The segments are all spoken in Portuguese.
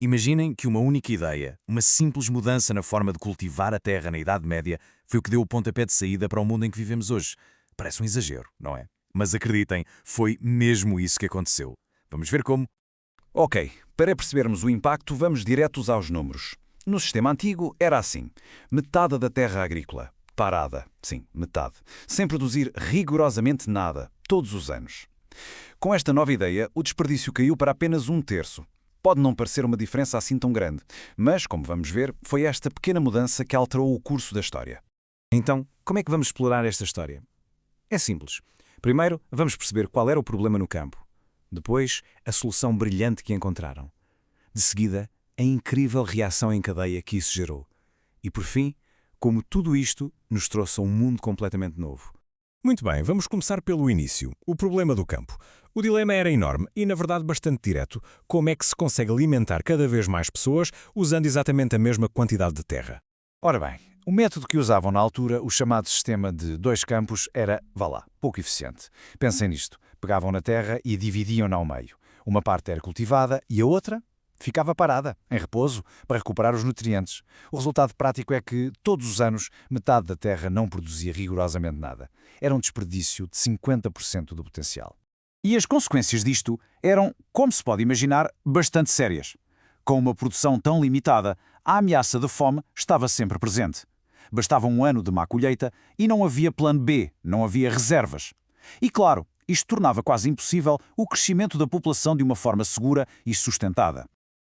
Imaginem que uma única ideia, uma simples mudança na forma de cultivar a terra na Idade Média, foi o que deu o pontapé de saída para o mundo em que vivemos hoje. Parece um exagero, não é? Mas acreditem, foi mesmo isso que aconteceu. Vamos ver como? Ok, para percebermos o impacto, vamos diretos aos números. No sistema antigo era assim: metade da terra agrícola, parada, sim, metade, sem produzir rigorosamente nada, todos os anos. Com esta nova ideia, o desperdício caiu para apenas um terço. Pode não parecer uma diferença assim tão grande, mas, como vamos ver, foi esta pequena mudança que alterou o curso da história. Então, como é que vamos explorar esta história? É simples. Primeiro, vamos perceber qual era o problema no campo. Depois, a solução brilhante que encontraram. De seguida, a incrível reação em cadeia que isso gerou. E, por fim, como tudo isto nos trouxe a um mundo completamente novo. Muito bem, vamos começar pelo início, o problema do campo. O dilema era enorme e, na verdade, bastante direto. Como é que se consegue alimentar cada vez mais pessoas usando exatamente a mesma quantidade de terra? Ora bem, o método que usavam na altura, o chamado sistema de dois campos, era, vá lá, pouco eficiente. Pensem nisto: pegavam na terra e dividiam-na ao meio. Uma parte era cultivada e a outra ficava parada, em repouso, para recuperar os nutrientes. O resultado prático é que, todos os anos, metade da terra não produzia rigorosamente nada. Era um desperdício de 50% do potencial. E as consequências disto eram, como se pode imaginar, bastante sérias. Com uma produção tão limitada, a ameaça de fome estava sempre presente. Bastava um ano de má colheita e não havia plano B, não havia reservas. E claro, isto tornava quase impossível o crescimento da população de uma forma segura e sustentada.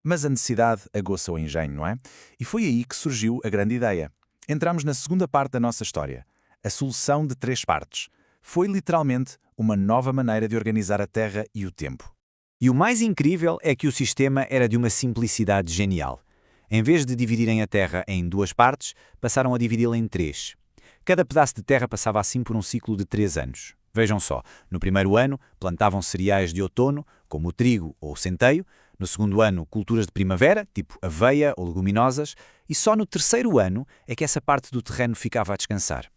Mas a necessidade aguça o engenho, não é? E foi aí que surgiu a grande ideia. Entramos na segunda parte da nossa história. A solução de 3 partes. Foi literalmente uma nova maneira de organizar a terra e o tempo. E o mais incrível é que o sistema era de uma simplicidade genial. Em vez de dividirem a terra em 2 partes, passaram a dividi-la em 3. Cada pedaço de terra passava assim por um ciclo de 3 anos. Vejam só, no primeiro ano plantavam cereais de outono, como o trigo ou o centeio. No segundo ano, culturas de primavera, tipo aveia ou leguminosas. E só no terceiro ano é que essa parte do terreno ficava a descansar.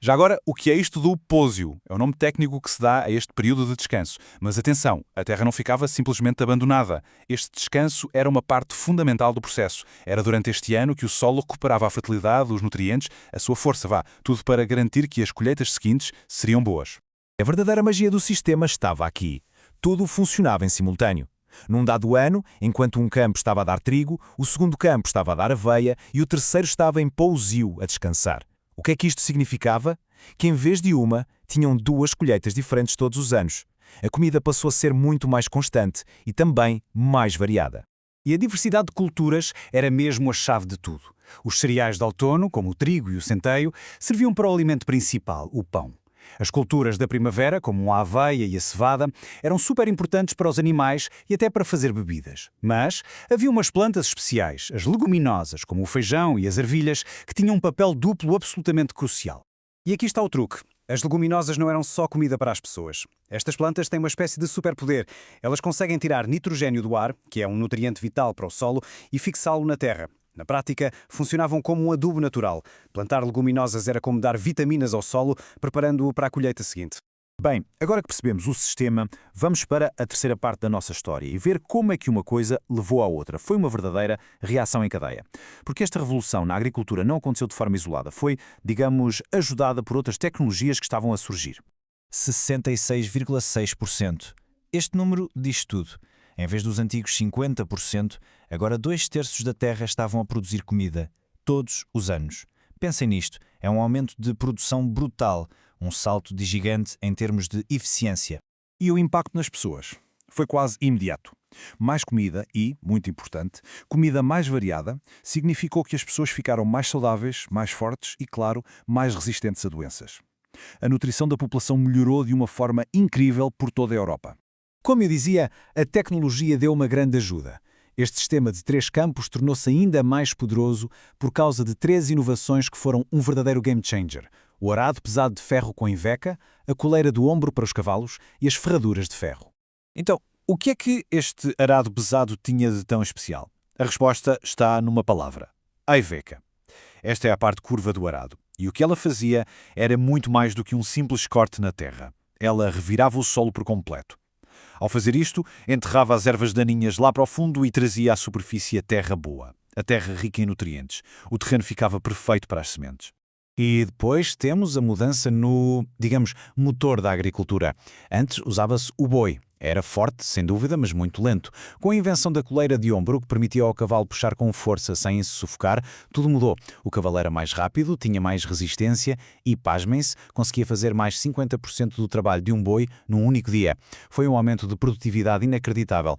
Já agora, o que é isto do pósio? É o nome técnico que se dá a este período de descanso. Mas atenção, a terra não ficava simplesmente abandonada. Este descanso era uma parte fundamental do processo. Era durante este ano que o solo recuperava a fertilidade, os nutrientes, a sua força, tudo para garantir que as colheitas seguintes seriam boas. A verdadeira magia do sistema estava aqui. Tudo funcionava em simultâneo. Num dado ano, enquanto um campo estava a dar trigo, o segundo campo estava a dar aveia e o terceiro estava em pousio a descansar. O que é que isto significava? Que em vez de uma, tinham 2 colheitas diferentes todos os anos. A comida passou a ser muito mais constante e também mais variada. E a diversidade de culturas era mesmo a chave de tudo. Os cereais de outono, como o trigo e o centeio, serviam para o alimento principal, o pão. As culturas da primavera, como a aveia e a cevada, eram super importantes para os animais e até para fazer bebidas. Mas havia umas plantas especiais, as leguminosas, como o feijão e as ervilhas, que tinham um papel duplo absolutamente crucial. E aqui está o truque. As leguminosas não eram só comida para as pessoas. Estas plantas têm uma espécie de superpoder. Elas conseguem tirar nitrogênio do ar, que é um nutriente vital para o solo, e fixá-lo na terra. Na prática, funcionavam como um adubo natural. Plantar leguminosas era como dar vitaminas ao solo, preparando-o para a colheita seguinte. Bem, agora que percebemos o sistema, vamos para a terceira parte da nossa história e ver como é que uma coisa levou à outra. Foi uma verdadeira reação em cadeia. Porque esta revolução na agricultura não aconteceu de forma isolada. Foi, digamos, ajudada por outras tecnologias que estavam a surgir. 66,6%. Este número diz tudo. Em vez dos antigos 50%, agora 2/3 da terra estavam a produzir comida, todos os anos. Pensem nisto, é um aumento de produção brutal, um salto de gigante em termos de eficiência. E o impacto nas pessoas foi quase imediato. Mais comida e, muito importante, comida mais variada significou que as pessoas ficaram mais saudáveis, mais fortes e, claro, mais resistentes a doenças. A nutrição da população melhorou de uma forma incrível por toda a Europa. Como eu dizia, a tecnologia deu uma grande ajuda. Este sistema de 3 campos tornou-se ainda mais poderoso por causa de 3 inovações que foram um verdadeiro game changer. O arado pesado de ferro com Iveca, a coleira do ombro para os cavalos e as ferraduras de ferro. Então, o que é que este arado pesado tinha de tão especial? A resposta está numa palavra: a Iveca. Esta é a parte curva do arado. E o que ela fazia era muito mais do que um simples corte na terra. Ela revirava o solo por completo. Ao fazer isto, enterrava as ervas daninhas lá para o fundo e trazia à superfície a terra boa, a terra rica em nutrientes. O terreno ficava perfeito para as sementes. E depois temos a mudança no, digamos, motor da agricultura. Antes usava-se o boi. Era forte, sem dúvida, mas muito lento. Com a invenção da coleira de ombro, que permitia ao cavalo puxar com força sem se sufocar, tudo mudou. O cavalo era mais rápido, tinha mais resistência e, pasmem-se, conseguia fazer mais 50% do trabalho de um boi num único dia. Foi um aumento de produtividade inacreditável.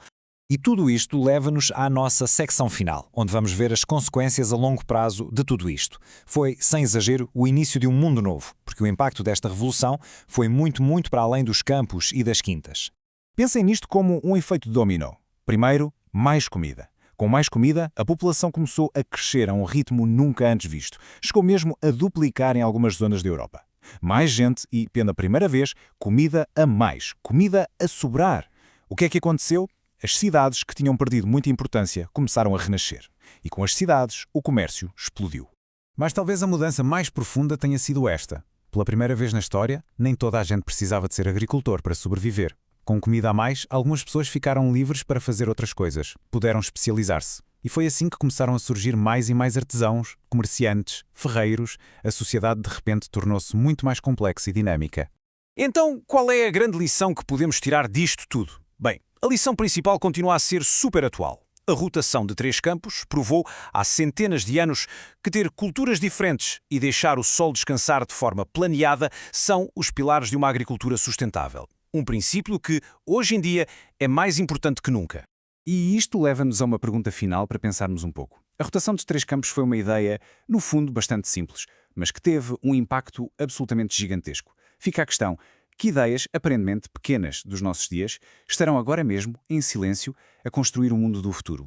E tudo isto leva-nos à nossa secção final, onde vamos ver as consequências a longo prazo de tudo isto. Foi, sem exagero, o início de um mundo novo, porque o impacto desta revolução foi muito, muito para além dos campos e das quintas. Pensem nisto como um efeito dominó. Primeiro, mais comida. Com mais comida, a população começou a crescer a um ritmo nunca antes visto. Chegou mesmo a duplicar em algumas zonas da Europa. Mais gente e, pela primeira vez, comida a mais, comida a sobrar. O que é que aconteceu? As cidades, que tinham perdido muita importância, começaram a renascer. E com as cidades, o comércio explodiu. Mas talvez a mudança mais profunda tenha sido esta. Pela primeira vez na história, nem toda a gente precisava de ser agricultor para sobreviver. Com comida a mais, algumas pessoas ficaram livres para fazer outras coisas. Puderam especializar-se. E foi assim que começaram a surgir mais e mais artesãos, comerciantes, ferreiros. A sociedade de repente tornou-se muito mais complexa e dinâmica. Então, qual é a grande lição que podemos tirar disto tudo? Bem, a lição principal continua a ser super atual. A rotação de 3 campos provou há centenas de anos que ter culturas diferentes e deixar o solo descansar de forma planeada são os pilares de uma agricultura sustentável. Um princípio que, hoje em dia, é mais importante que nunca. E isto leva-nos a uma pergunta final para pensarmos um pouco. A rotação dos 3 campos foi uma ideia, no fundo, bastante simples, mas que teve um impacto absolutamente gigantesco. Fica a questão: que ideias, aparentemente pequenas dos nossos dias, estarão agora mesmo, em silêncio, a construir o mundo do futuro?